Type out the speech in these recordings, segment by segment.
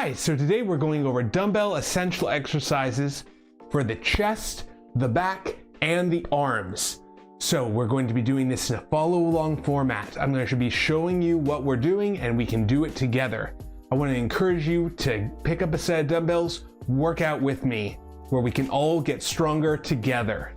Hi, so today we're going over dumbbell essential exercises for the chest, the back, and the arms. So we're going to be doing this in a follow along format. I'm going to be showing you what we're doing and we can do it together. I want to encourage you to pick up a set of dumbbells, work out with me, where we can all get stronger together.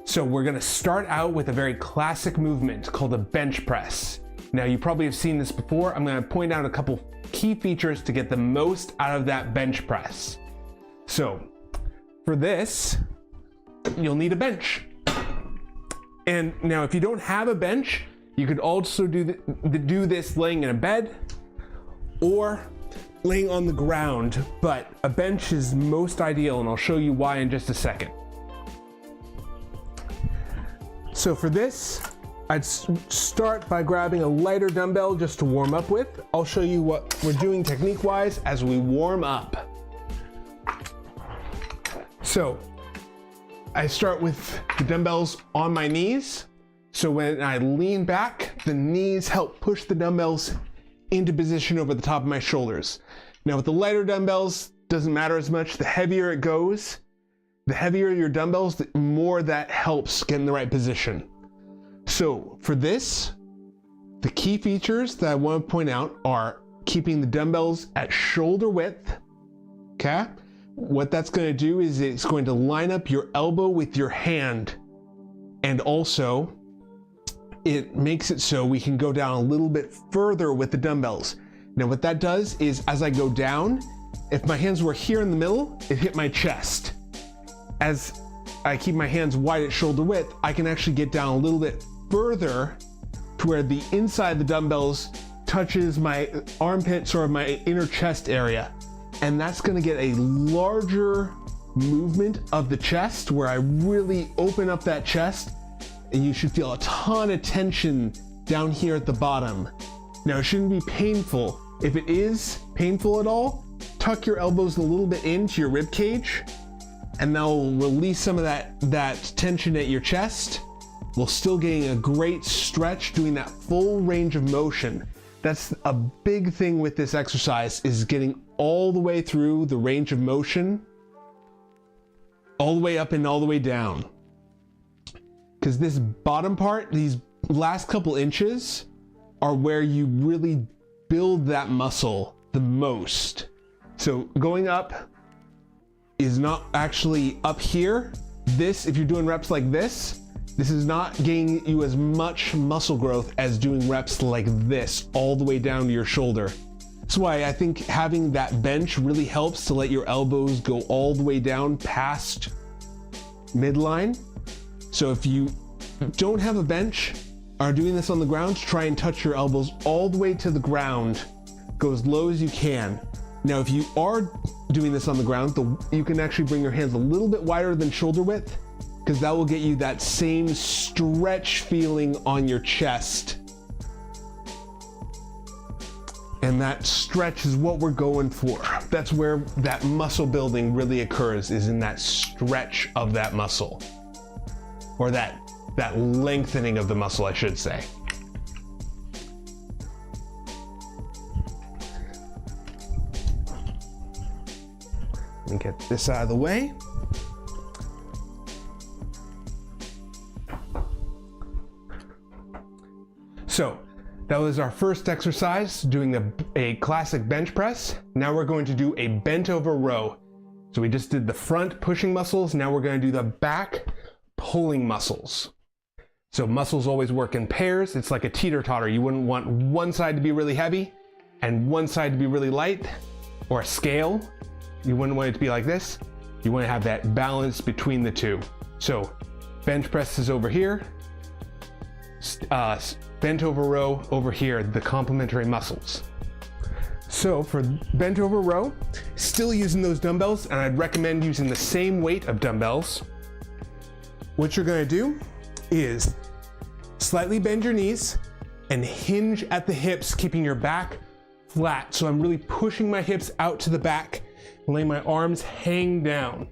So we're going to start out with a very classic movement called a bench press. Now you probably have seen this before. I'm going to point out a couple key features to get the most out of that bench press. So for this, you'll need a bench. And now if you don't have a bench, you could also do this laying in a bed or laying on the ground, but a bench is most ideal, and I'll show you why in just a second. So for this, I'd start by grabbing a lighter dumbbell just to warm up with. I'll show you what we're doing technique-wise as we warm up. So I start with the dumbbells on my knees. So when I lean back, the knees help push the dumbbells into position over the top of my shoulders. Now with the lighter dumbbells, doesn't matter as much. The heavier it goes, the heavier your dumbbells, the more that helps get in the right position. So for this, the key features that I want to point out are keeping the dumbbells at shoulder width, okay? What that's going to do is it's going to line up your elbow with your hand, and also it makes it so we can go down a little bit further with the dumbbells. Now what that does is as I go down, if my hands were here in the middle, it hit my chest. As I keep my hands wide at shoulder width, I can actually get down a little bit further to where the inside of the dumbbells touches my armpits or my inner chest area. And that's gonna get a larger movement of the chest where I really open up that chest, and you should feel a ton of tension down here at the bottom. Now it shouldn't be painful. If it is painful at all, tuck your elbows a little bit into your rib cage, and that'll release some of that tension at your chest, while still getting a great stretch, doing that full range of motion. That's a big thing with this exercise, is getting all the way through the range of motion, all the way up and all the way down. Because this bottom part, these last couple inches, are where you really build that muscle the most. So going up is not actually up here. This, if you're doing reps like this is not getting you as much muscle growth as doing reps like this all the way down to your shoulder. That's why I think having that bench really helps to let your elbows go all the way down past midline. So if you don't have a bench, are doing this on the ground, try and touch your elbows all the way to the ground. Go as low as you can. Now if you are doing this on the ground, you can actually bring your hands a little bit wider than shoulder width, because that will get you that same stretch feeling on your chest. And that stretch is what we're going for. That's where that muscle building really occurs, is in that stretch of that muscle, or that lengthening of the muscle, I should say. Let me get this out of the way. So that was our first exercise, doing a classic bench press. Now we're going to do a bent over row. So we just did the front pushing muscles. Now we're going to do the back pulling muscles. So muscles always work in pairs. It's like a teeter-totter. You wouldn't want one side to be really heavy and one side to be really light, or a scale. You wouldn't want it to be like this. You want to have that balance between the two. So bench press is over here. Bent over row over here, the complementary muscles. So for bent over row, still using those dumbbells, and I'd recommend using the same weight of dumbbells. What you're going to do is slightly bend your knees and hinge at the hips, keeping your back flat. So I'm really pushing my hips out to the back, letting my arms hang down.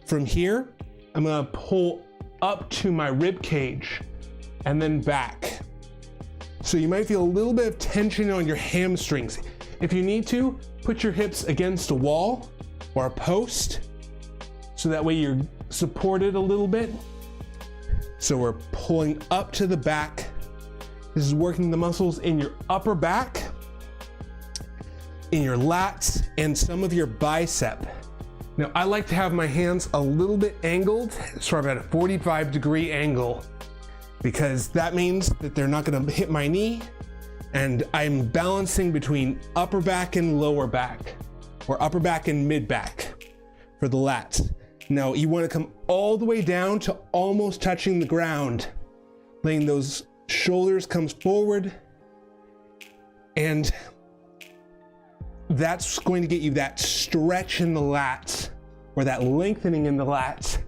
From here, I'm going to pull up to my rib cage and then back. So you might feel a little bit of tension on your hamstrings. If you need to, put your hips against a wall or a post, so that way you're supported a little bit. So we're pulling up to the back. This is working the muscles in your upper back, in your lats, and some of your bicep. Now, I like to have my hands a little bit angled, sort of at a 45-degree angle, because that means that they're not gonna hit my knee, and I'm balancing between upper back and lower back, or upper back and mid back for the lats. Now, you wanna come all the way down to almost touching the ground, letting those shoulders come forward, and that's going to get you that stretch in the lats, or that lengthening in the lats,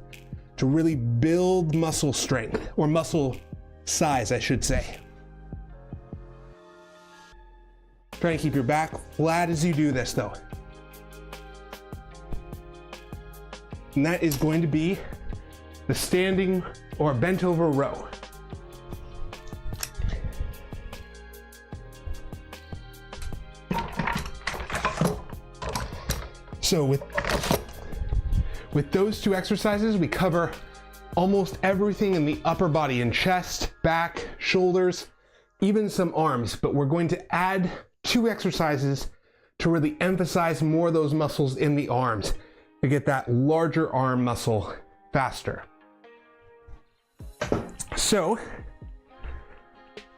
to really build muscle strength, or muscle size, I should say. Try and keep your back flat as you do this though. And that is going to be the standing or bent over row. So with those two exercises, we cover almost everything in the upper body, in chest, back, shoulders, even some arms, but we're going to add 2 exercises to really emphasize more of those muscles in the arms, to get that larger arm muscle faster. So,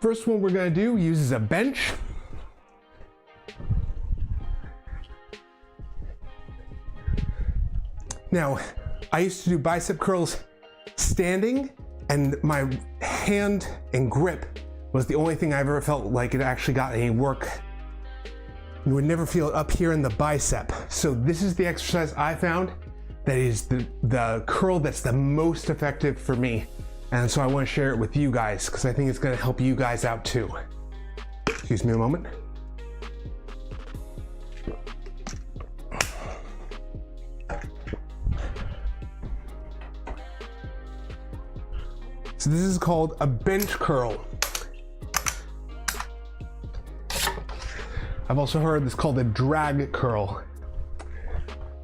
first one we're gonna do uses a bench. Now, I used to do bicep curls standing, and my hand and grip was the only thing I've ever felt like it actually got any work. You would never feel it up here in the bicep. So this is the exercise I found that is the curl that's the most effective for me. And so I want to share it with you guys, because I think it's going to help you guys out too. Excuse me a moment. So this is called a bench curl. I've also heard this called a drag curl.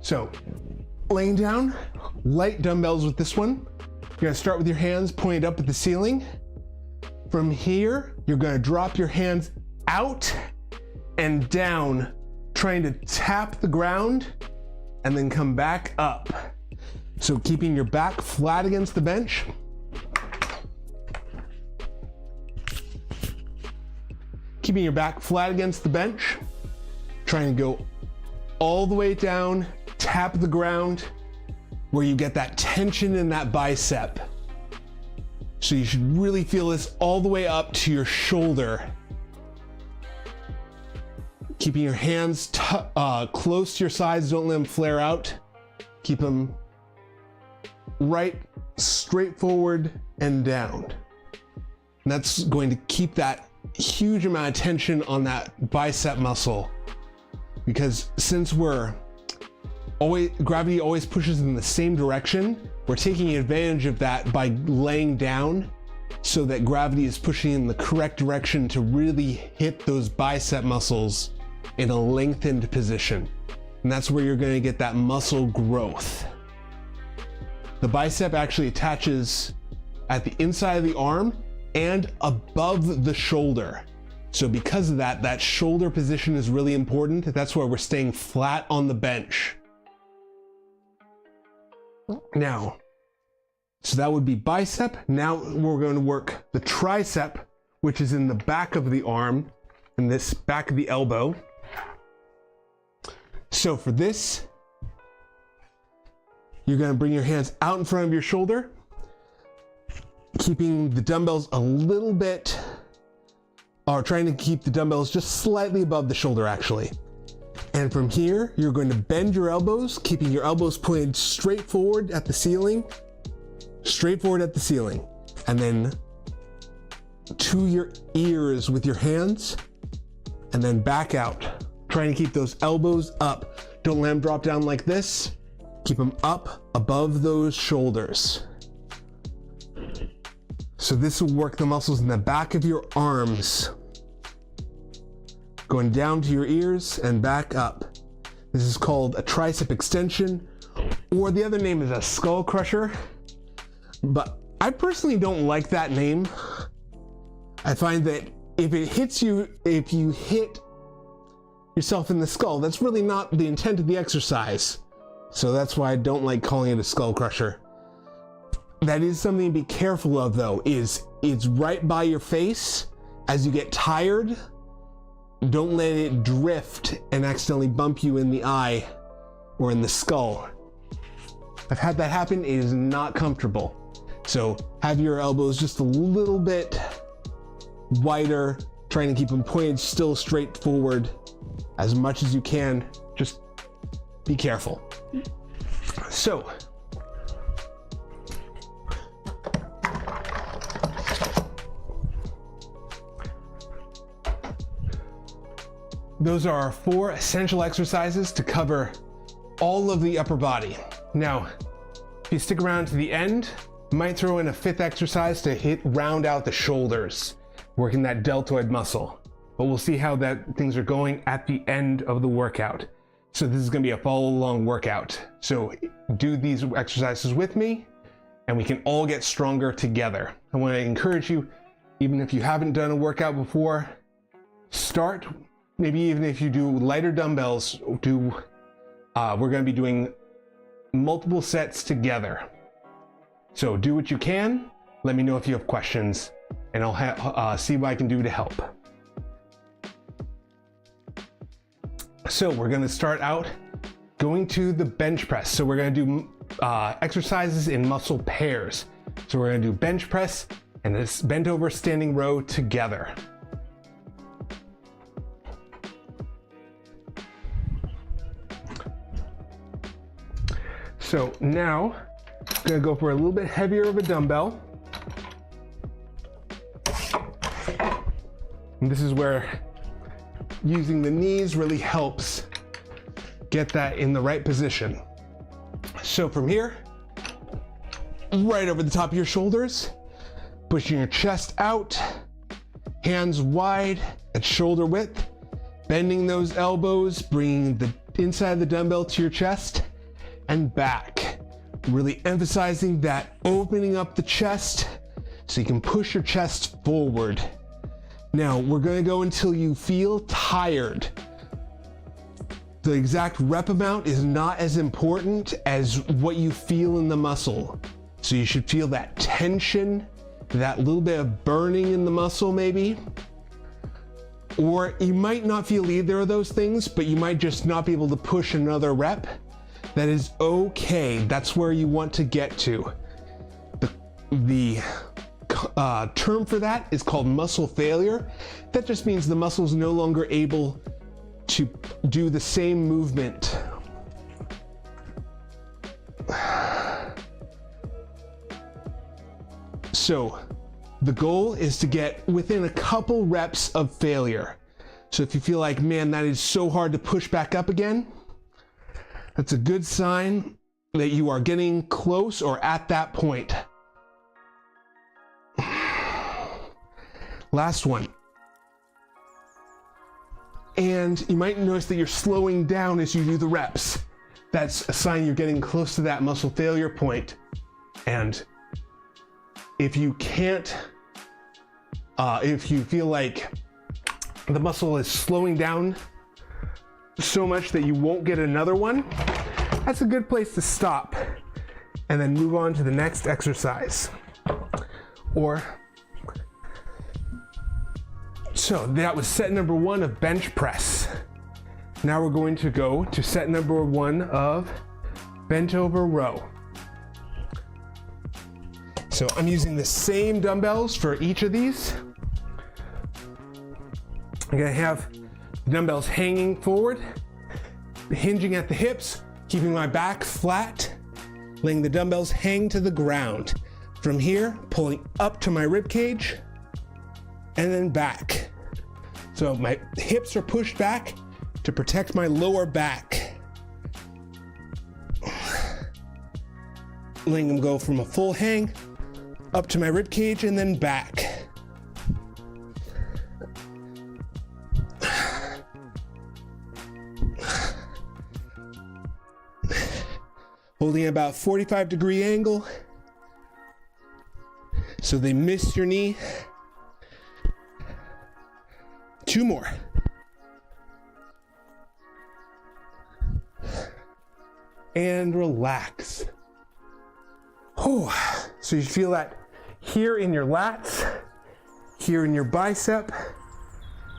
So, laying down, light dumbbells with this one. You're gonna start with your hands pointed up at the ceiling. From here, you're gonna drop your hands out and down, trying to tap the ground and then come back up. So keeping your back flat against the bench. Keeping your back flat against the bench, trying to go all the way down, tap the ground, where you get that tension in that bicep. So you should really feel this all the way up to your shoulder. Keeping your hands close to your sides, don't let them flare out. Keep them right, straight forward and down. And that's going to keep that huge amount of tension on that bicep muscle, because since gravity always pushes in the same direction, we're taking advantage of that by laying down so that gravity is pushing in the correct direction to really hit those bicep muscles in a lengthened position. And that's where you're going to get that muscle growth. The bicep actually attaches at the inside of the arm and above the shoulder. So because of that, that shoulder position is really important. That's why we're staying flat on the bench. Now, so that would be bicep. Now we're going to work the tricep, which is in the back of the arm and this back of the elbow. So for this, you're going to bring your hands out in front of your shoulder, keeping the dumbbells a little bit, or trying to keep the dumbbells just slightly above the shoulder actually. And from here, you're going to bend your elbows, keeping your elbows pointed straight forward at the ceiling, and then to your ears with your hands, and then back out. Trying to keep those elbows up. Don't let them drop down like this. Keep them up above those shoulders. So this will work the muscles in the back of your arms, going down to your ears and back up. This is called a tricep extension, or the other name is a skull crusher. But I personally don't like that name. I find that if it hits you, if you hit yourself in the skull, that's really not the intent of the exercise. So that's why I don't like calling it a skull crusher. That is something to be careful of though, is it's right by your face. As you get tired, don't let it drift and accidentally bump you in the eye or in the skull. I've had that happen, it is not comfortable. So have your elbows just a little bit wider, trying to keep them pointed still straight forward as much as you can. Just be careful. So, those are our 4 essential exercises to cover all of the upper body. Now, if you stick around to the end, I might throw in a 5th exercise to round out the shoulders, working that deltoid muscle. But we'll see how things are going at the end of the workout. So this is gonna be a follow along workout. So do these exercises with me and we can all get stronger together. I wanna encourage you, even if you haven't done a workout before, start, maybe even if you do lighter dumbbells, we're gonna be doing multiple sets together. So do what you can, let me know if you have questions, and I'll see what I can do to help. So we're gonna start out going to the bench press. So we're gonna do exercises in muscle pairs. So we're gonna do bench press and this bent over standing row together. So now, I'm gonna go for a little bit heavier of a dumbbell. And this is where using the knees really helps get that in the right position. So from here, right over the top of your shoulders, pushing your chest out, hands wide at shoulder width, bending those elbows, bringing the inside of the dumbbell to your chest and back. Really emphasizing that opening up the chest so you can push your chest forward. Now we're gonna go until you feel tired. The exact rep amount is not as important as what you feel in the muscle. So you should feel that tension, that little bit of burning in the muscle maybe. Or you might not feel either of those things, but you might just not be able to push another rep. That is okay. That's where you want to get to. The term for that is called muscle failure. That just means the muscle is no longer able to do the same movement. So the goal is to get within a couple reps of failure. So if you feel like, man, that is so hard to push back up again, that's a good sign that you are getting close or at that point. Last one. And you might notice that you're slowing down as you do the reps. That's a sign you're getting close to that muscle failure point. And if you can't, if you feel like the muscle is slowing down so much that you won't get another one, that's a good place to stop and then move on to the next exercise. So that was set number 1 of bench press. Now we're going to go to set number 1 of bent over row. So I'm using the same dumbbells for each of these. I'm gonna have the dumbbells hanging forward, hinging at the hips, keeping my back flat, letting the dumbbells hang to the ground. From here, pulling up to my rib cage, and then back. So my hips are pushed back to protect my lower back. Letting them go from a full hang, up to my rib cage, and then back. holding about 45-degree angle so they miss your knee. 2 more. And relax. Oh, so you feel that here in your lats, here in your bicep,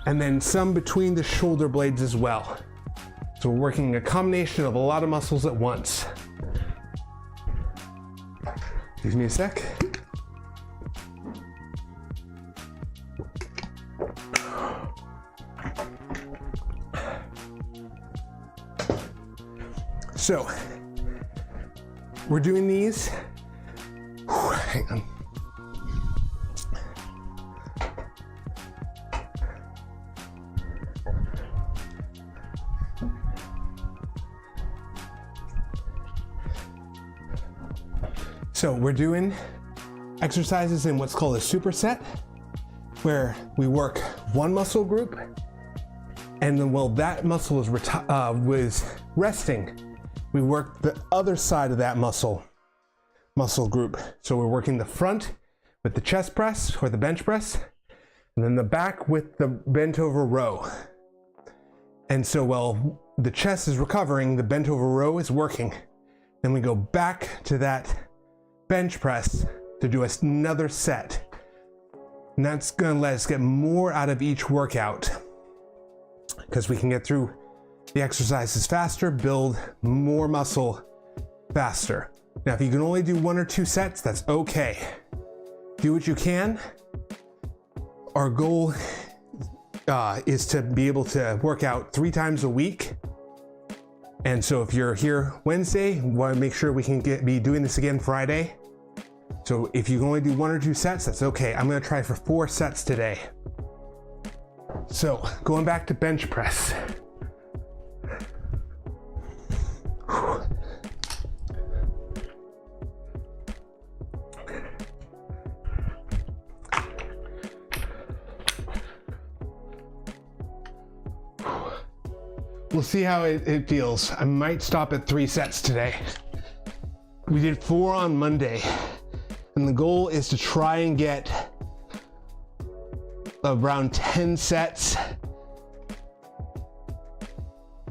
and then some between the shoulder blades as well. So we're working a combination of a lot of muscles at once. Give me a sec. So we're doing these. Hang on. So we're doing exercises in what's called a superset, where we work one muscle group, and then while that muscle is was resting, we work the other side of that muscle group. So we're working the front with the chest press or the bench press, and then the back with the bent over row. And so while the chest is recovering, the bent over row is working. Then we go back to that bench press to do another set. And that's gonna let us get more out of each workout, because we can get through the exercises faster, build more muscle faster. Now, if you can only do 1 or 2 sets, that's okay. Do what you can. Our goal is to be able to work out 3 times a week. And so if you're here Wednesday, we want to make sure we can be doing this again Friday. So if you can only do 1 or 2 sets, that's okay. I'm gonna try for 4 sets today. So going back to bench press. We'll see how it feels. I might stop at 3 sets today. We did 4 on Monday, and the goal is to try and get around 10 sets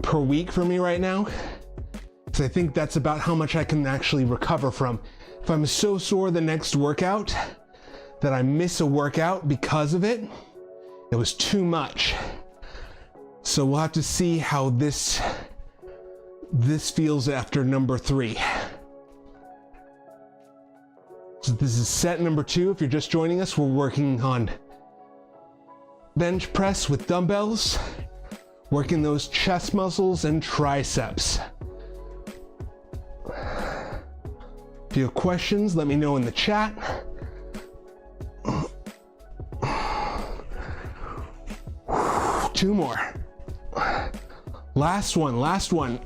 per week for me right now. So I think that's about how much I can actually recover from. If I'm so sore the next workout that I miss a workout because of it, it was too much. So we'll have to see how this feels after number 3. So this is set number 2. If you're just joining us, we're working on bench press with dumbbells, working those chest muscles and triceps. If you have questions, let me know in the chat. Two more. Last one.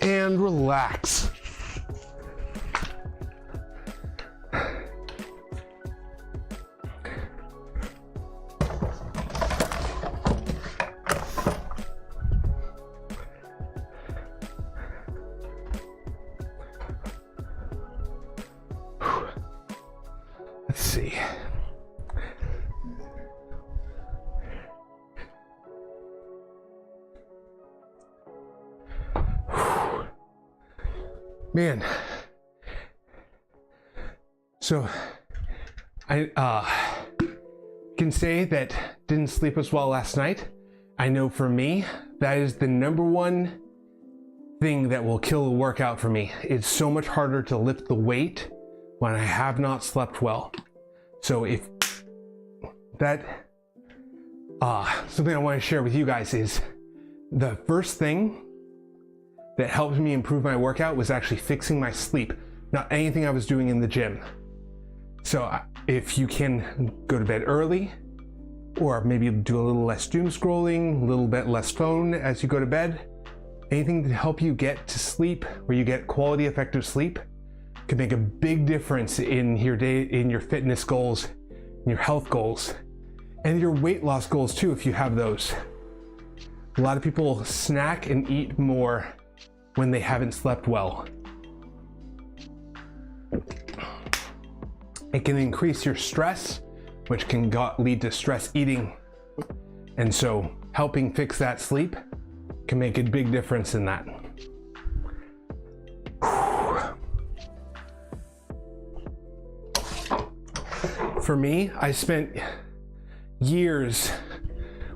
And relax. Let's see. Man, so I can say that didn't sleep as well last night. I know for me, that is the number one thing that will kill a workout for me. It's so much harder to lift the weight when I have not slept well. So if that, something I want to share with you guys is the first thing that helped me improve my workout was actually fixing my sleep, not anything I was doing in the gym. So if you can go to bed early, or maybe do a little less doom scrolling, a little bit less phone as you go to bed, anything to help you get to sleep, where you get quality effective sleep, can make a big difference in your day, in your fitness goals, in your health goals, and your weight loss goals too, if you have those. A lot of people snack and eat more when they haven't slept well. It can increase your stress, which can lead to stress eating. And so helping fix that sleep can make a big difference in that. For me, I spent years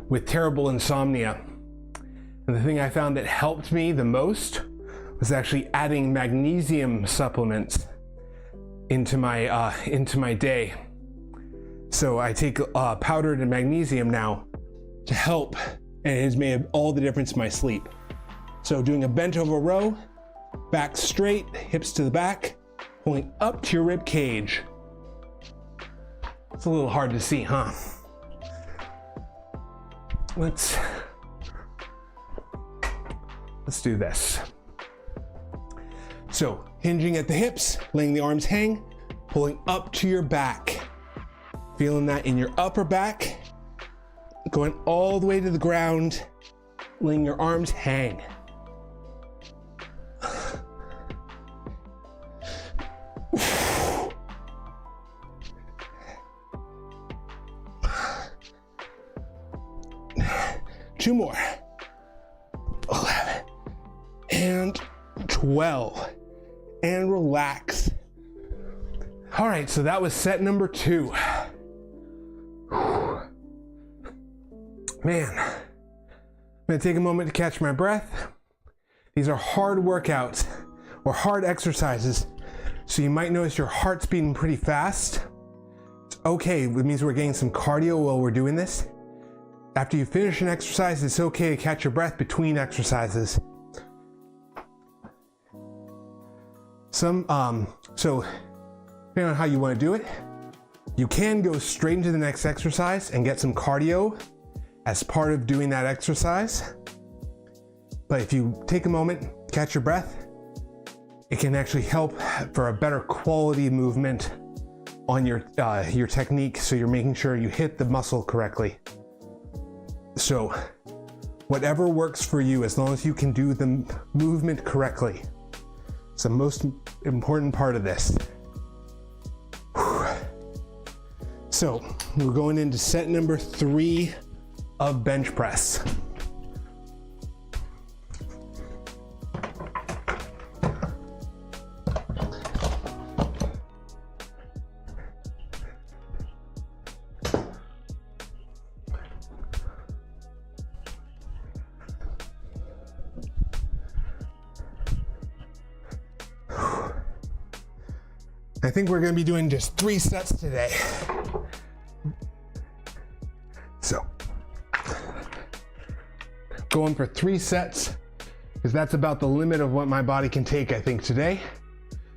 with terrible insomnia. And the thing I found that helped me the most was actually adding magnesium supplements into my day. So I take powdered magnesium now to help, and it has made all the difference in my sleep. So doing a bent over row, back straight, hips to the back, pulling up to your rib cage. It's a little hard to see, huh? Let's do this. So hinging at the hips, letting the arms hang, pulling up to your back. Feeling that in your upper back, going all the way to the ground, letting your arms hang. Two more. 11 and 12. And relax. All right, so that was set number 2. Man, I'm gonna take a moment to catch my breath. These are hard workouts or hard exercises, so you might notice your heart's beating pretty fast. It's okay, it means we're getting some cardio while we're doing this. After you finish an exercise, it's okay to catch your breath between exercises. So depending on how you want to do it, you can go straight into the next exercise and get some cardio as part of doing that exercise. But if you take a moment, catch your breath, it can actually help for a better quality movement on your technique, so you're making sure you hit the muscle correctly. So whatever works for you, as long as you can do the movement correctly. It's the most important part of this. So we're going into set number 3 of bench press. I think we're going to be doing just 3 sets today. So, going for 3 sets, because that's about the limit of what my body can take, I think, today.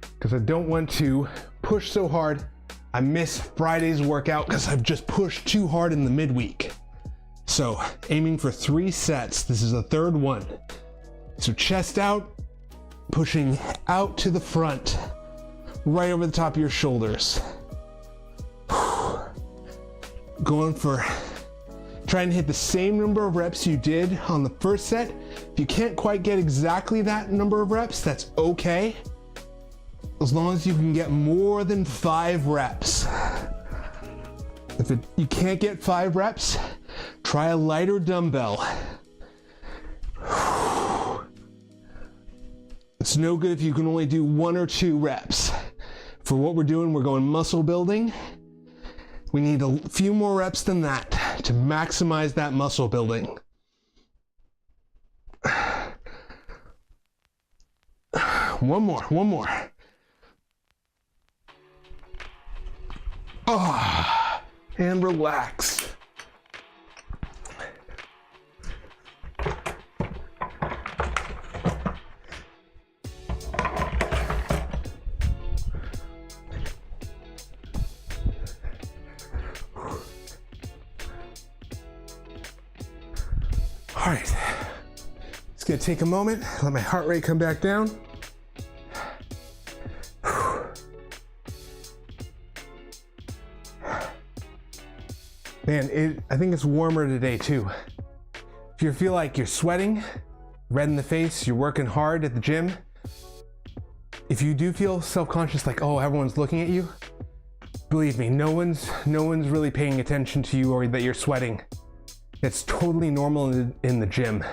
Because I don't want to push so hard I miss Friday's workout because I've just pushed too hard in the midweek. So, aiming for 3 sets. This is the 3rd one. So chest out, pushing out to the front, right over the top of your shoulders. Trying to hit the same number of reps you did on the first set. If you can't quite get exactly that number of reps, that's okay. As long as you can get more than 5 reps. If you can't get 5 reps, try a lighter dumbbell. It's no good if you can only do 1 or 2 reps. For what we're doing, we're going muscle building. We need a few more reps than that to maximize that muscle building. One more. Oh, and relax. All right, it's gonna take a moment, let my heart rate come back down. Man, I think it's warmer today too. If you feel like you're sweating, red in the face, you're working hard at the gym. If you do feel self-conscious, like, oh, everyone's looking at you, believe me, no one's really paying attention to you or that you're sweating. It's totally normal in the gym.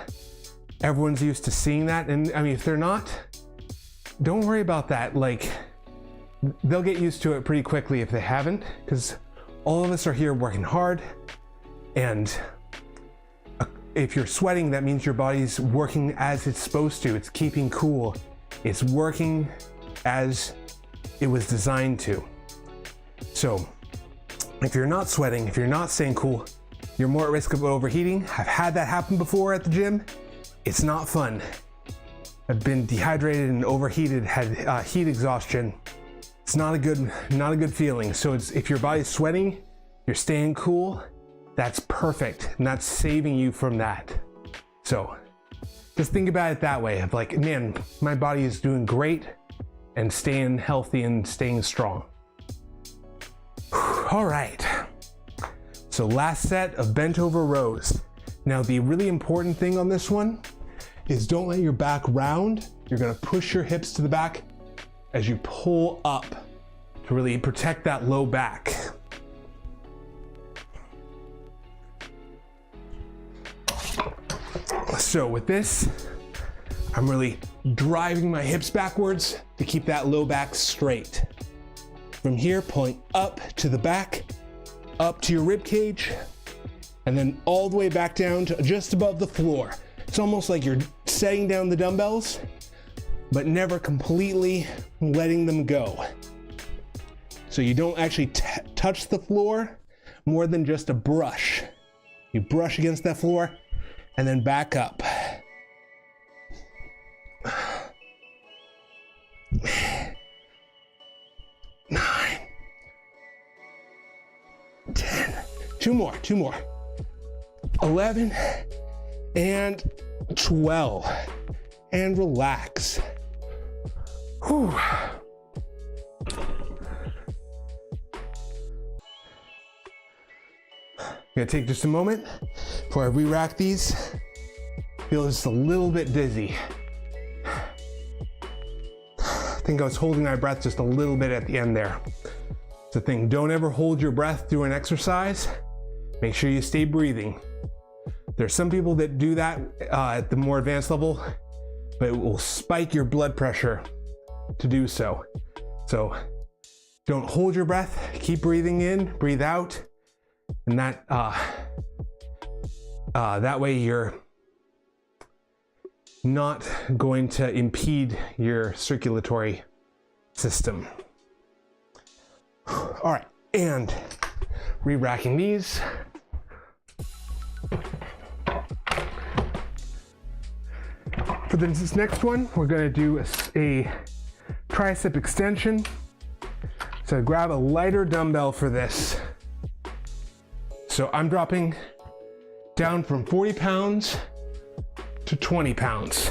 Everyone's used to seeing that, and I mean, if they're not, don't worry about that. Like, they'll get used to it pretty quickly if they haven't, because all of us are here working hard, and if you're sweating, that means your body's working as it's supposed to. It's keeping cool. It's working as it was designed to. So if you're not sweating, if you're not staying cool, you're more at risk of overheating. I've had that happen before at the gym. It's not fun. I've been dehydrated and overheated, had heat exhaustion. It's not a good feeling. So if your body's sweating, you're staying cool, that's perfect, and that's saving you from that. So just think about it that way, of like, man, my body is doing great and staying healthy and staying strong. All right, so last set of bent over rows. Now the really important thing on this one is don't let your back round. You're gonna push your hips to the back as you pull up to really protect that low back. So with this, I'm really driving my hips backwards to keep that low back straight. From here, pulling up to the back, up to your rib cage, and then all the way back down to just above the floor. It's almost like you're setting down the dumbbells, but never completely letting them go. So you don't actually touch the floor more than just a brush. You brush against that floor and then back up. 9, 10, two more. 11 and 12, and relax. Whew. I'm gonna take just a moment before I re-rack these. Feel just a little bit dizzy. I think I was holding my breath just a little bit at the end there. It's the thing, don't ever hold your breath through an exercise. Make sure you stay breathing. There's some people that do that at the more advanced level, but it will spike your blood pressure to do so. So don't hold your breath, keep breathing in, breathe out, and that way you're not going to impede your circulatory system. All right, and re-racking these. For this next one, we're gonna do a tricep extension. So grab a lighter dumbbell for this. So I'm dropping down from 40 pounds to 20 pounds.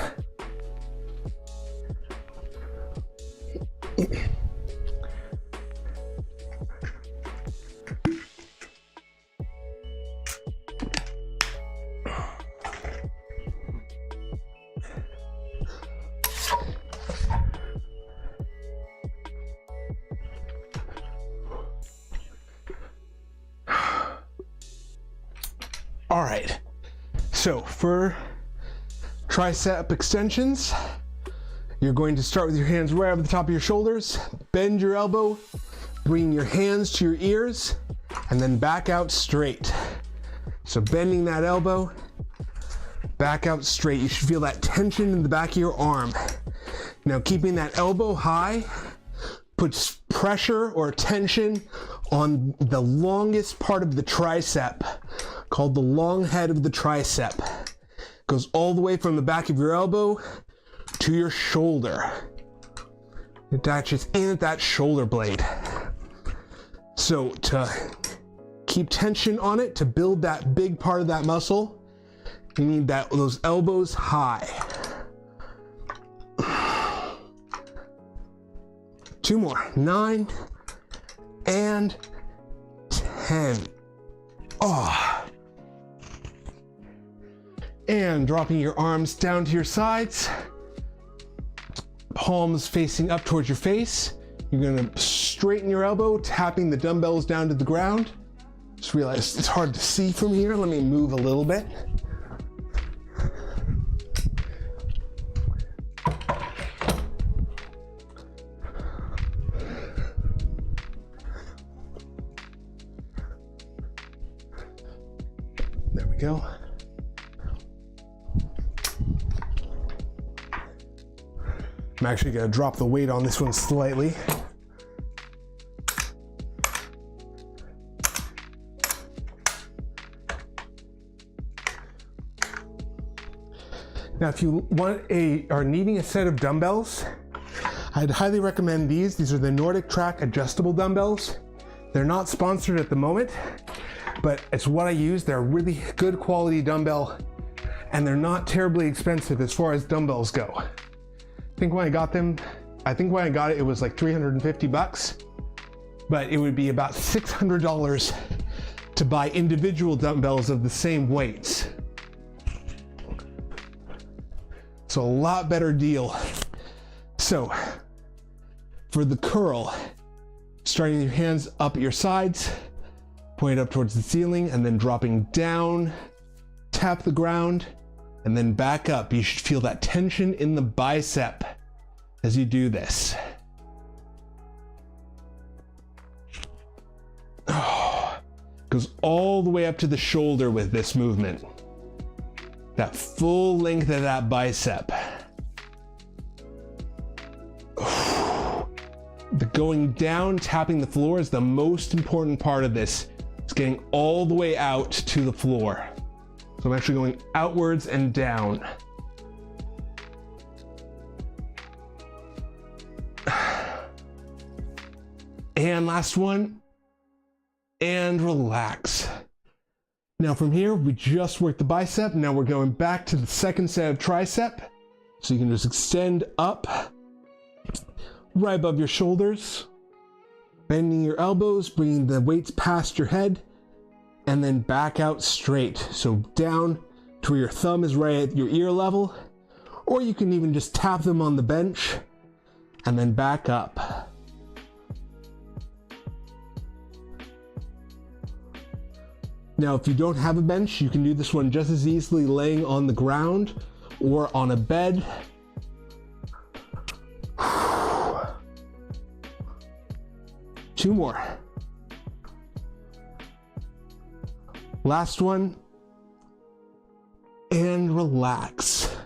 All right, so for tricep extensions, you're going to start with your hands right over the top of your shoulders, bend your elbow, bring your hands to your ears, and then back out straight. So bending that elbow, back out straight. You should feel that tension in the back of your arm. Now keeping that elbow high puts pressure or tension on the longest part of the tricep, called the long head of the tricep. Goes all the way from the back of your elbow to your shoulder. It attaches in at that shoulder blade. So to keep tension on it, to build that big part of that muscle, you need those elbows high. 2 more, 9 and 10. Oh. And dropping your arms down to your sides, palms facing up towards your face. You're gonna straighten your elbow, tapping the dumbbells down to the ground. Just realized it's hard to see from here. Let me move a little bit. There we go. I'm actually gonna drop the weight on this one slightly. Now, if you are needing a set of dumbbells, I'd highly recommend these. These are the Nordic Track adjustable dumbbells. They're not sponsored at the moment, but it's what I use. They're a really good quality dumbbell, and they're not terribly expensive as far as dumbbells go. I think when I got it, it was like 350 bucks, but it would be about $600 to buy individual dumbbells of the same weights. So a lot better deal. So for the curl, starting your hands up at your sides, point up towards the ceiling, and then dropping down, tap the ground, and then back up. You should feel that tension in the bicep as you do this. Oh, goes all the way up to the shoulder with this movement. That full length of that bicep. The going down, tapping the floor is the most important part of this. It's getting all the way out to the floor. So I'm actually going outwards and down. And last one, and relax. Now from here, we just worked the bicep. Now we're going back to the second set of tricep. So you can just extend up, right above your shoulders, bending your elbows, bringing the weights past your head, and then back out straight. So down to where your thumb is right at your ear level, or you can even just tap them on the bench and then back up. Now, if you don't have a bench, you can do this one just as easily laying on the ground or on a bed. Two more. Last one. And relax.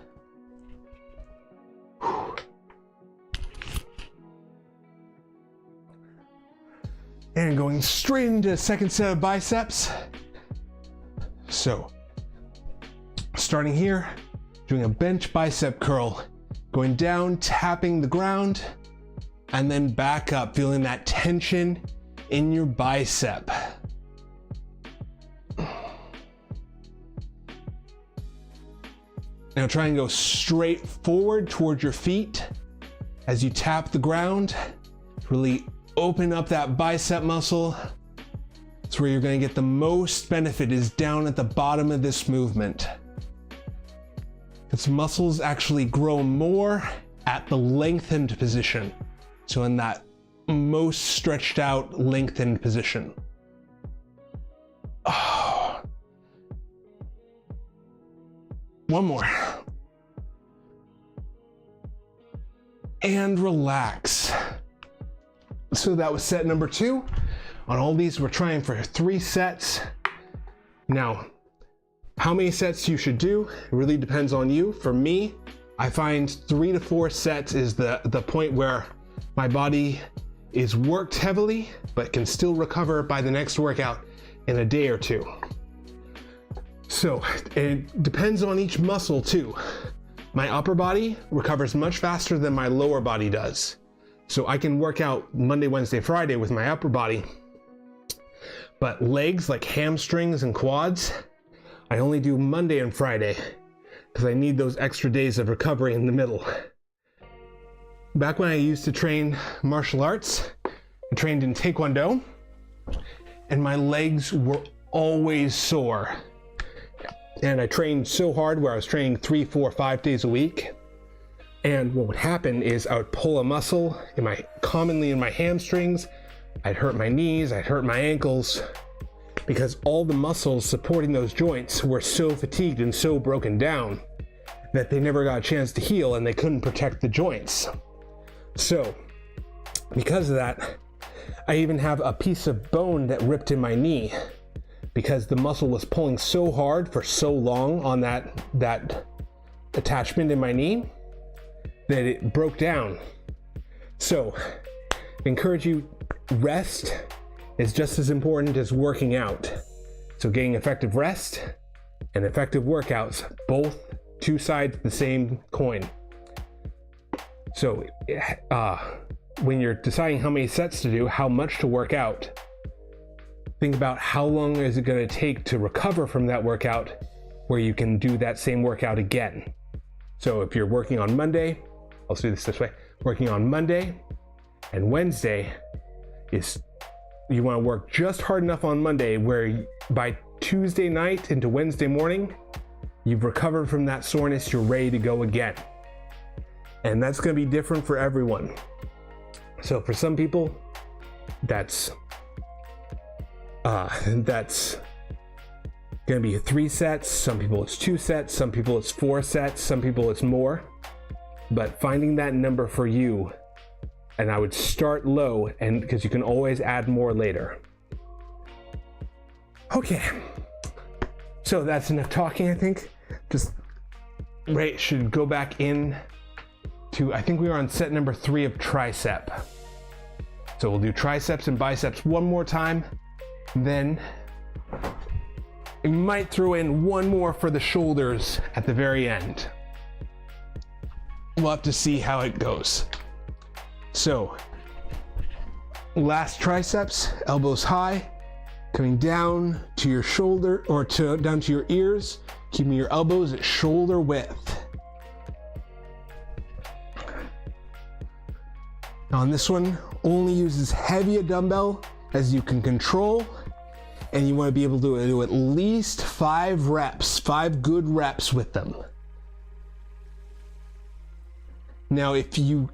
And going straight into the second set of biceps. So, starting here, doing a bench bicep curl, going down, tapping the ground, and then back up, feeling that tension in your bicep. Now try and go straight forward towards your feet as you tap the ground. Really open up that bicep muscle. It's where you're going to get the most benefit, is down at the bottom of this movement. Its muscles actually grow more at the lengthened position. So in that most stretched out, lengthened position. Oh. One more. And relax. So that was set number 2. On all these, we're trying for 3 sets. Now, how many sets you should do, it really depends on you. For me, I find 3 to 4 sets is the point where my body is worked heavily, but can still recover by the next workout in a day or 2. So it depends on each muscle too. My upper body recovers much faster than my lower body does. So I can work out Monday, Wednesday, Friday with my upper body. But legs, like hamstrings and quads, I only do Monday and Friday because I need those extra days of recovery in the middle. Back when I used to train martial arts, I trained in Taekwondo, and my legs were always sore. And I trained so hard where I was training 3, 4, 5 days a week. And what would happen is I would pull a muscle commonly in my hamstrings. I'd hurt my knees, I'd hurt my ankles, because all the muscles supporting those joints were so fatigued and so broken down that they never got a chance to heal and they couldn't protect the joints. So because of that, I even have a piece of bone that ripped in my knee because the muscle was pulling so hard for so long on that attachment in my knee that it broke down. So I encourage you, rest is just as important as working out. So getting effective rest and effective workouts, both two sides of the same coin. So when you're deciding how many sets to do, how much to work out, think about how long is it going to take to recover from that workout where you can do that same workout again. So if you're working on Monday, I'll do this way, working on Monday and Wednesday, you want to work just hard enough on Monday where by Tuesday night into Wednesday morning, you've recovered from that soreness, you're ready to go again. And that's going to be different for everyone. So for some people, that's going to be 3 sets. Some people it's 2 sets. Some people it's 4 sets. Some people it's more. But finding that number for you, and I would start low, and because you can always add more later. Okay, so that's enough talking, I think. Just should go back in to, I think we were on set number 3 of tricep. So we'll do triceps and biceps one more time. Then we might throw in one more for the shoulders at the very end. We'll have to see how it goes. So last triceps, elbows high, coming down to your shoulder or down to your ears, keeping your elbows at shoulder width. Now on this one, only use as heavy a dumbbell as you can control, and you want to be able to do at least 5 reps, 5 good reps with them. Now, if you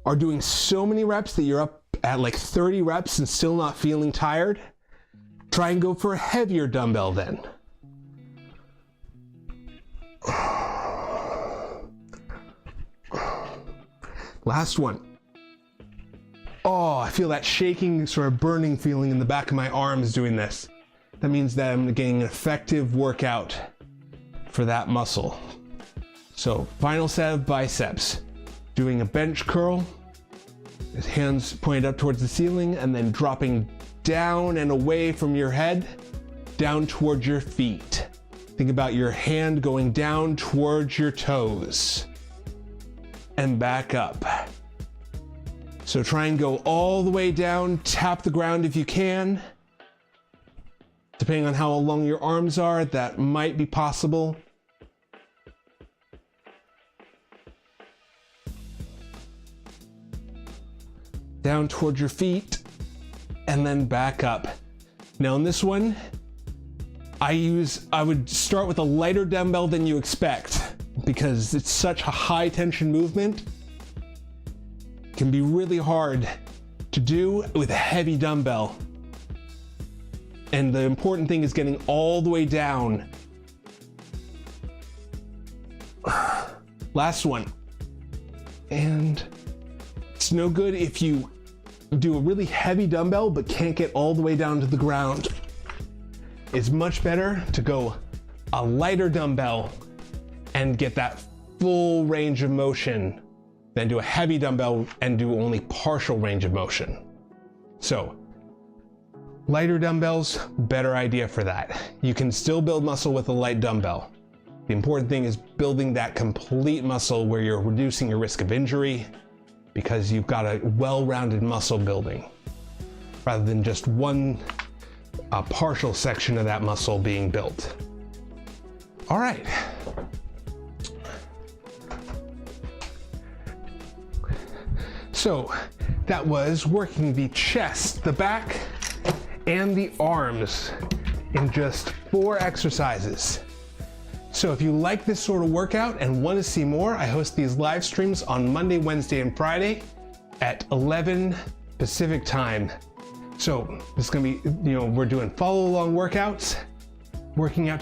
are doing so many reps that you're up at like 30 reps and still not feeling tired, try and go for a heavier dumbbell then. Last one. Oh, I feel that shaking, sort of burning feeling in the back of my arms doing this. That means that I'm getting an effective workout for that muscle. So, final set of biceps. Doing a bench curl, his hands pointed up towards the ceiling, and then dropping down and away from your head, down towards your feet. Think about your hand going down towards your toes and back up. So try and go all the way down, tap the ground if you can. Depending on how long your arms are, that might be possible. Down towards your feet, and then back up. Now in this one, I would start with a lighter dumbbell than you expect because it's such a high tension movement. It can be really hard to do with a heavy dumbbell. And the important thing is getting all the way down. Last one. And it's no good if you do a really heavy dumbbell but can't get all the way down to the ground. It's much better to go a lighter dumbbell and get that full range of motion than do a heavy dumbbell and do only partial range of motion. So, lighter dumbbells, better idea for that. You can still build muscle with a light dumbbell. The important thing is building that complete muscle where you're reducing your risk of injury, because you've got a well-rounded muscle building rather than just a partial section of that muscle being built. All right. So that was working the chest, the back, and the arms in just 4 exercises. So if you like this sort of workout and want to see more, I host these live streams on Monday, Wednesday, and Friday at 11 Pacific time. So this is gonna be, we're doing follow along workouts, working out